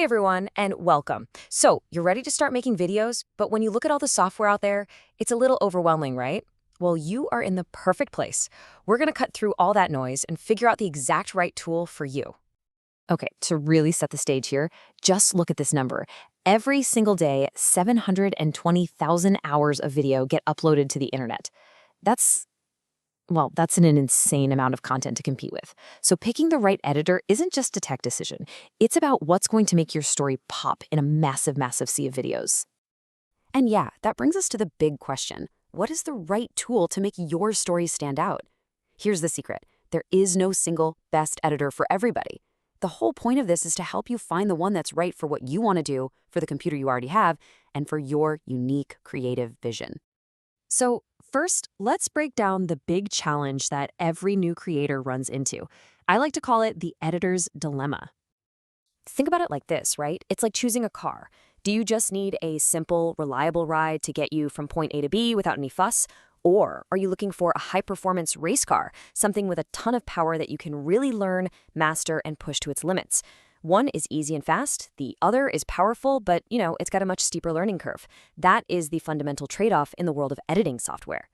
Hey everyone, and welcome. So, you're ready to start making videos, but when you look at all the software out there, it's a little overwhelming, right? Well, you are in the perfect place. We're going to cut through all that noise and figure out the exact right tool for you. Okay, to really set the stage here, just look at this number. Every single day, 720,000 hours of video get uploaded to the internet. That's that's an insane amount of content to compete with. So picking the right editor isn't just a tech decision. It's about what's going to make your story pop in a massive, massive sea of videos. And yeah, that brings us to the big question. What is the right tool to make your story stand out? Here's the secret. There is no single best editor for everybody. The whole point of this is to help you find the one that's right for what you want to do, for the computer you already have, and for your unique creative vision. So first, let's break down the big challenge that every new creator runs into. I like to call it the editor's dilemma. Think about it like this, right? It's like choosing a car. Do you just need a simple, reliable ride to get you from point A to B without any fuss? Or are you looking for a high-performance race car, something with a ton of power that you can really learn, master, and push to its limits? One is easy and fast, the other is powerful, but, it's got a much steeper learning curve. That is the fundamental trade-off in the world of editing software.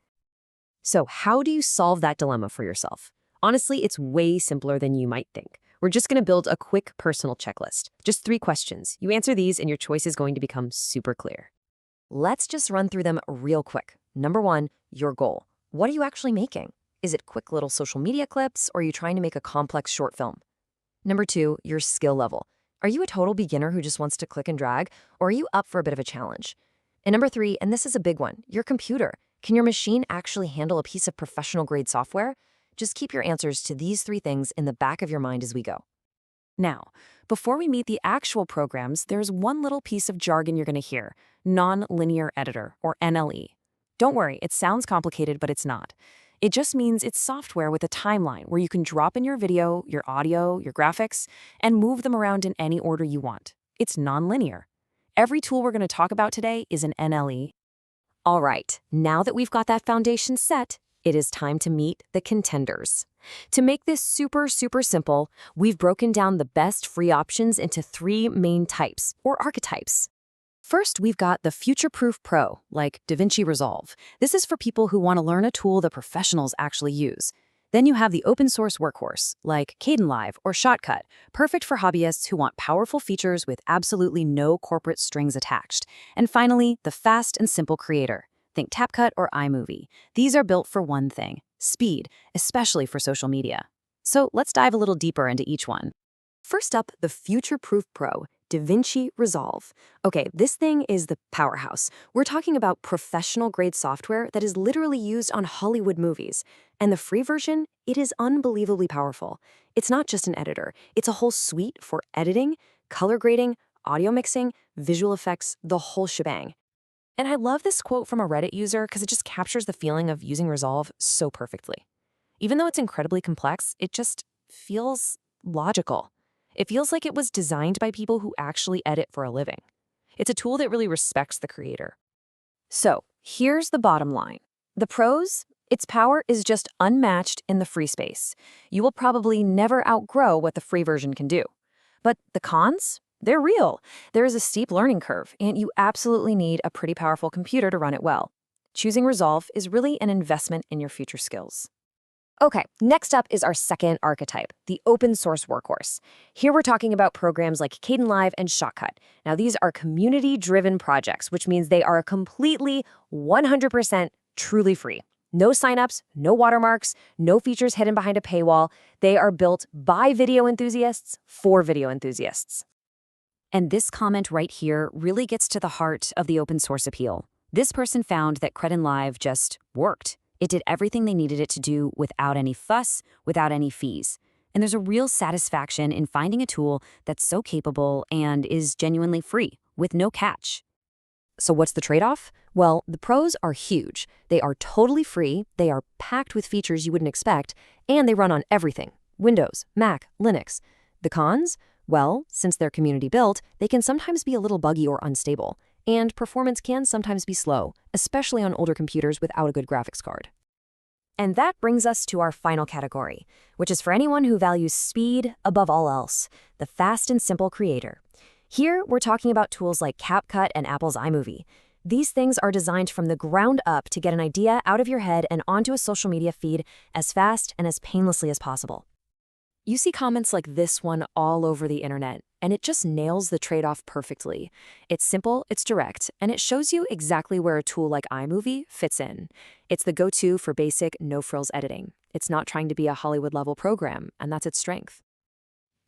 So how do you solve that dilemma for yourself? Honestly, it's way simpler than you might think. We're just going to build a quick personal checklist. Just 3 questions. You answer these and your choice is going to become super clear. Let's just run through them real quick. Number 1, your goal. What are you actually making? Is it quick little social media clips, or are you trying to make a complex short film? Number 2, your skill level. Are you a total beginner who just wants to click and drag, or are you up for a bit of a challenge? And number 3, and this is a big one, your computer. Can your machine actually handle a piece of professional-grade software? Just keep your answers to these 3 things in the back of your mind as we go. Now, before we meet the actual programs, there's one little piece of jargon you're going to hear, non-linear editor, or NLE. Don't worry, it sounds complicated, but it's not. It just means it's software with a timeline where you can drop in your video, your audio, your graphics, and move them around in any order you want. It's non-linear. Every tool we're going to talk about today is an NLE. All right, now that we've got that foundation set, it is time to meet the contenders. To make this super, super simple, we've broken down the best free options into 3 main types, or archetypes. First, we've got the Future-Proof Pro, like DaVinci Resolve. This is for people who want to learn a tool that professionals actually use. Then you have the open-source workhorse, like Kdenlive or Shotcut, perfect for hobbyists who want powerful features with absolutely no corporate strings attached. And finally, the fast and simple creator. Think CapCut or iMovie. These are built for one thing, speed, especially for social media. So let's dive a little deeper into each one. First up, the Future-Proof Pro, DaVinci Resolve. Okay, this thing is the powerhouse. We're talking about professional-grade software that is literally used on Hollywood movies. And the free version, it is unbelievably powerful. It's not just an editor. It's a whole suite for editing, color grading, audio mixing, visual effects, the whole shebang. And I love this quote from a Reddit user because it just captures the feeling of using Resolve so perfectly. Even though it's incredibly complex, it just feels logical. It feels like it was designed by people who actually edit for a living. It's a tool that really respects the creator. So, here's the bottom line. The pros? Its power is just unmatched in the free space. You will probably never outgrow what the free version can do. But the cons? They're real. There is a steep learning curve, and you absolutely need a pretty powerful computer to run it well. Choosing Resolve is really an investment in your future skills. Okay, next up is our second archetype, the open source workhorse. Here we're talking about programs like Kdenlive and Shotcut. Now these are community-driven projects, which means they are completely 100% truly free. No signups, no watermarks, no features hidden behind a paywall. They are built by video enthusiasts for video enthusiasts. And this comment right here really gets to the heart of the open source appeal. This person found that Kdenlive just worked. It did everything they needed it to do without any fuss, without any fees. And there's a real satisfaction in finding a tool that's so capable and is genuinely free, with no catch. So what's the trade-off? Well, the pros are huge. They are totally free, they are packed with features you wouldn't expect, and they run on everything: Windows, Mac, Linux. The cons? Well, since they're community built, they can sometimes be a little buggy or unstable. And performance can sometimes be slow, especially on older computers without a good graphics card. And that brings us to our final category, which is for anyone who values speed above all else, the fast and simple creator. Here, we're talking about tools like CapCut and Apple's iMovie. These things are designed from the ground up to get an idea out of your head and onto a social media feed as fast and as painlessly as possible. You see comments like this one all over the internet, and it just nails the trade-off perfectly. It's simple, it's direct, and it shows you exactly where a tool like iMovie fits in. It's the go-to for basic, no-frills editing. It's not trying to be a Hollywood-level program, and that's its strength.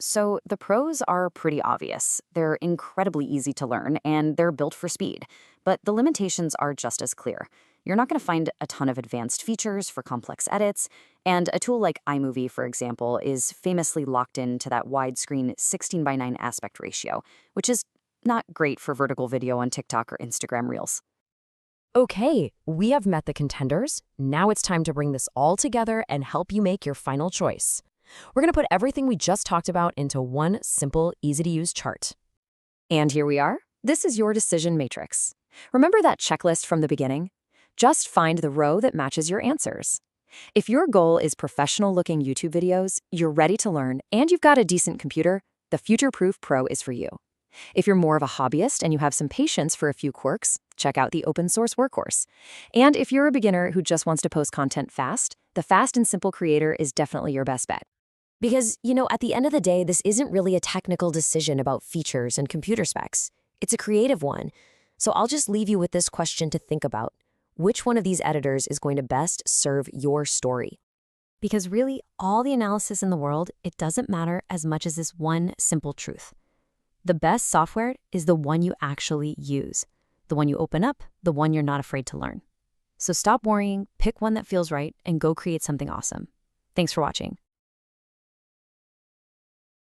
So the pros are pretty obvious. They're incredibly easy to learn, and they're built for speed. But the limitations are just as clear. You're not going to find a ton of advanced features for complex edits, and a tool like iMovie, for example, is famously locked into that widescreen 16:9 aspect ratio, which is not great for vertical video on TikTok or Instagram Reels. Okay, we have met the contenders. Now it's time to bring this all together and help you make your final choice. We're going to put everything we just talked about into one simple, easy-to-use chart. And here we are. This is your decision matrix. Remember that checklist from the beginning? Just find the row that matches your answers. If your goal is professional-looking YouTube videos, you're ready to learn, and you've got a decent computer, the Future-Proof Pro is for you. If you're more of a hobbyist and you have some patience for a few quirks, check out the open source workhorse. And if you're a beginner who just wants to post content fast, the Fast and Simple Creator is definitely your best bet. Because, at the end of the day, this isn't really a technical decision about features and computer specs. It's a creative one. So I'll just leave you with this question to think about. Which one of these editors is going to best serve your story? Because really, all the analysis in the world, it doesn't matter as much as this one simple truth. The best software is the one you actually use, the one you open up, the one you're not afraid to learn. So stop worrying, pick one that feels right, and go create something awesome. Thanks for watching.